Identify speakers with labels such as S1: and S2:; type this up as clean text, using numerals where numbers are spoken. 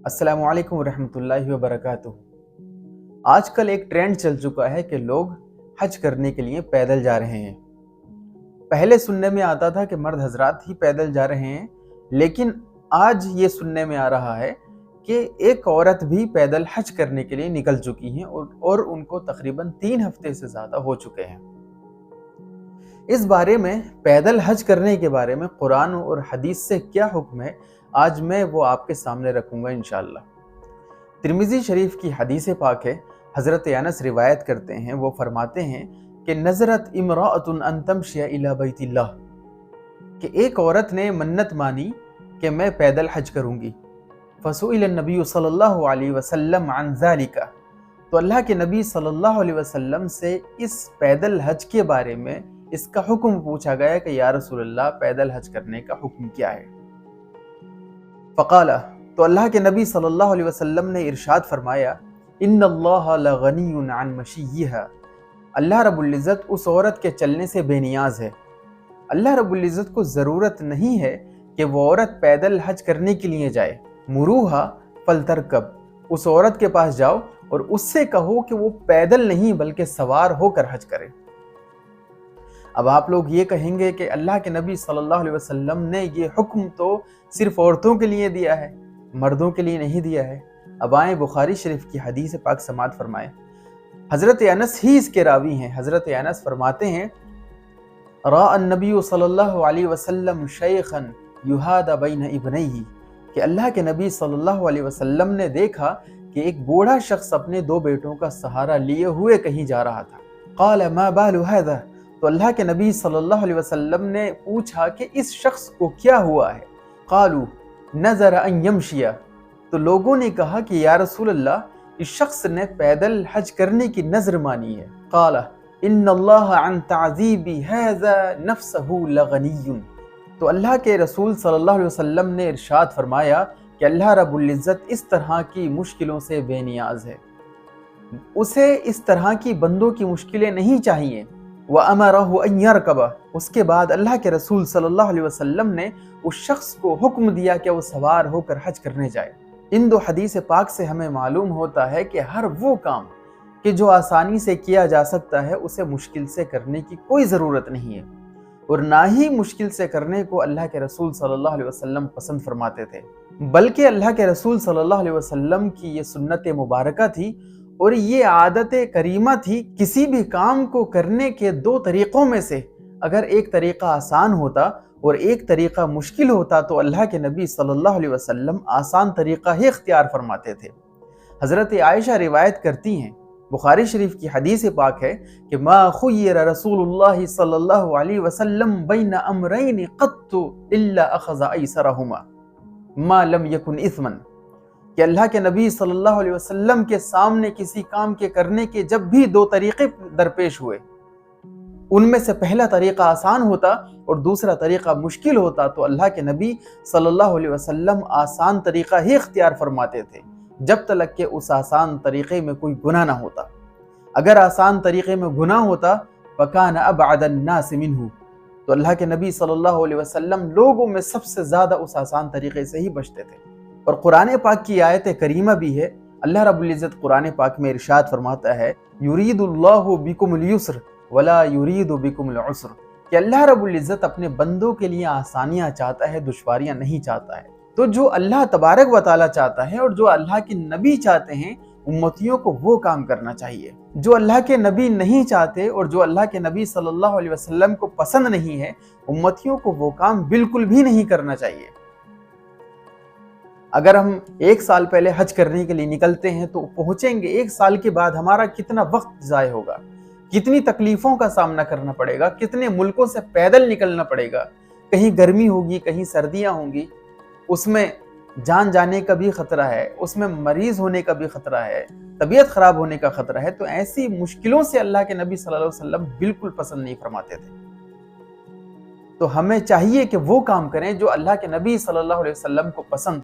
S1: अस्सलामु अलैकुम रहमतुल्लाहि व बरकातुहू। आजकल एक ट्रेंड चल चुका है कि लोग हज करने के लिए पैदल जा रहे हैं। पहले सुनने में आता था कि मर्द हजरात ही पैदल जा रहे हैं, लेकिन आज ये सुनने में आ रहा है कि एक औरत भी पैदल हज करने के लिए निकल चुकी हैं और उनको तकरीबन 3 हफ्ते से ज़्यादा हो चुके हैं। इस बारे में, पैदल हज करने के बारे में कुरान और हदीस से क्या हुक्म है, आज मैं वो आपके सामने रखूंगा इंशाअल्लाह। तिरमिज़ी शरीफ की हदीस पाक है, हज़रत अनस रिवायत करते हैं, वो फरमाते हैं कि नज़रत इमराअतुन अन तमशिया इला बैतिल्लाह, कि एक औरत ने मन्नत मानी कि मैं पैदल हज करूंगी। फसुइल नबी सल्लल्लाहु अलैहि वसल्लम अन ज़ालिका, तो अल्लाह के नबी सल्लल्लाहु अलैहि वसल्लम से इस पैदल हज के बारे में, इसका हुक्म पूछा गया कि या रसूलल्लाह, पैदल हज करने का हुक्म क्या है। फ़क़ाला, तो अल्लाह के नबी सल्लल्लाहु अलैहि वसल्लम ने इरशाद फरमाया, इन्नल्लाह लगनियुन अन मशीय्यहा, अल्लाह रब्बुल इज़्ज़त उस औरत के चलने से बेनियाज है। अल्लाह रब्बुल इज़्ज़त को ज़रूरत नहीं है कि वो औरत पैदल हज करने के लिए जाए। मुरूहा फलतरकब, उस औरत के पास जाओ और उससे कहो कि वो पैदल नहीं बल्कि सवार होकर हज करे। अब आप लोग ये कहेंगे कि अल्लाह के नबी सल्लल्लाहु अलैहि वसल्लम ने ये हुक्म तो सिर्फ औरतों के लिए दिया है, मर्दों के लिए नहीं दिया है। अब आए बुखारी शरीफ की हदीस पाक समात फरमाए। हज़रत अनस ही इसके रावी हैं। हज़रत अनस फरमाते हैं, रा नबी सल्लल्लाहु अलैहि वसल्लम शैखन युहादा बैन इब्नैहि, कि अल्लाह के नबी सल्लल्लाहु अलैहि वसल्लम ने देखा कि एक बूढ़ा शख्स अपने 2 बेटों का सहारा लिए हुए कहीं जा रहा था। क़ाल मा बालु हाज़ा, तो अल्लाह के नबी सल्लल्लाहु अलैहि वसल्लम ने पूछा कि इस शख्स को क्या हुआ है। क़ालू नज़र अन यमशिया, तो लोगों ने कहा कि या रसूल अल्लाह, इस शख्स ने पैदल हज करने की नज़र मानी है। क़ाल इन्नल्लाह अन ताज़ीबी हाज़ा नफ्सहु लगनियुन, तो अल्लाह के रसूल सल्लल्लाहु अलैहि वसल्लम ने इरशाद फरमाया कि अल्लाह रब्बुल इज़्ज़त इस तरह की मुश्किलों से बेनियाज है, उसे इस तरह की बंदों की मुश्किलें नहीं चाहिए। व अमरहु अन यरकबा, उसके बाद अल्लाह के रसूल सल्लल्लाहु अलैहि वसल्लम ने उस शख्स को हुक्म दिया कि वो सवार होकर हज करने जाए। इन 2 हदीस पाक से हमें मालूम होता है कि हर वो काम कि जो आसानी से किया जा सकता है, उसे मुश्किल से करने की कोई ज़रूरत नहीं है, और ना ही मुश्किल से करने को अल्लाह के रसूल सल्लल्लाहु अलैहि वसल्लम पसंद फरमाते थे, बल्कि अल्लाह के रसूल सल्लल्लाहु अलैहि वसल्लम की ये सुन्नत मुबारका थी और ये आदत करीमा थी। किसी भी काम को करने के 2 तरीक़ों में से अगर एक तरीक़ा आसान होता और एक तरीक़ा मुश्किल होता, तो अल्लाह के नबी सल्लल्लाहु अलैहि वसल्लम आसान तरीक़ा ही इख्तियार फरमाते थे। हज़रत आयशा रिवायत करती हैं, बुखारी शरीफ की हदीस पाक है कि मा खुय्यिर रसूलुल्लाह सल्लल्लाहु अलैहि वसल्लम बैन अमरैन क़त्तु इल्ला अख़ज़ अयसरहुमा मा लम यकुन इस्मन, कि अल्लाह के नबी सल्लल्लाहु अलैहि वसल्लम के सामने किसी काम के करने के जब भी 2 तरीक़े दरपेश हुए, उनमें से पहला तरीक़ा आसान होता और दूसरा तरीक़ा मुश्किल होता, तो अल्लाह के नबी सल्लल्लाहु अलैहि वसल्लम आसान तरीक़ा ही इख्तियार फरमाते थे, जब तक कि उस आसान तरीक़े में कोई गुनाह ना होता। अगर आसान तरीक़े में गुनाह होता, फ़कान अबअदन नास मिन्हु, तो अल्लाह के नबी सल्लल्लाहु अलैहि वसल्लम लोगों में सबसे ज़्यादा उस आसान तरीक़े से ही बचते थे। और कुरान पाक की आयत करीमा भी है। अल्लाह रब्बुल इज़्ज़त कुरान पाक में इरशाद फरमाता है, युरीदुल्लाहु बिकुमुल युस्र वला युरीदु बिकुमुल उस्र, कि अल्लाह रब्बुल इज़्ज़त अपने बंदों के लिए आसानियाँ चाहता है, दुश्वारियाँ नहीं चाहता है। तो जो अल्लाह तबारक व तआला चाहता है और जो अल्लाह के नबी चाहते हैं, उम्मतियों को वो काम करना चाहिए। जो अल्लाह के नबी नहीं चाहते और जो अल्लाह के नबी सल्लल्लाहु अलैहि वसल्लम को पसंद नहीं है, उम्मतियों को वो काम बिल्कुल भी नहीं करना चाहिए। अगर हम 1 साल पहले हज करने के लिए निकलते हैं, तो पहुंचेंगे 1 साल के बाद हमारा कितना वक्त ज़ाय होगा, कितनी तकलीफ़ों का सामना करना पड़ेगा, कितने मुल्कों से पैदल निकलना पड़ेगा, कहीं गर्मी होगी, कहीं सर्दियां होंगी, उसमें जान जाने का भी ख़तरा है, उसमें मरीज़ होने का भी ख़तरा है, तबीयत ख़राब होने का ख़तरा है। तो ऐसी मुश्किलों से अल्लाह के नबी सल्लल्लाहु अलैहि वसल्लम बिल्कुल पसंद नहीं फरमाते थे। तो हमें चाहिए कि वो काम करें जो अल्लाह के नबी सल्लल्लाहु अलैहि वसल्लम को पसंद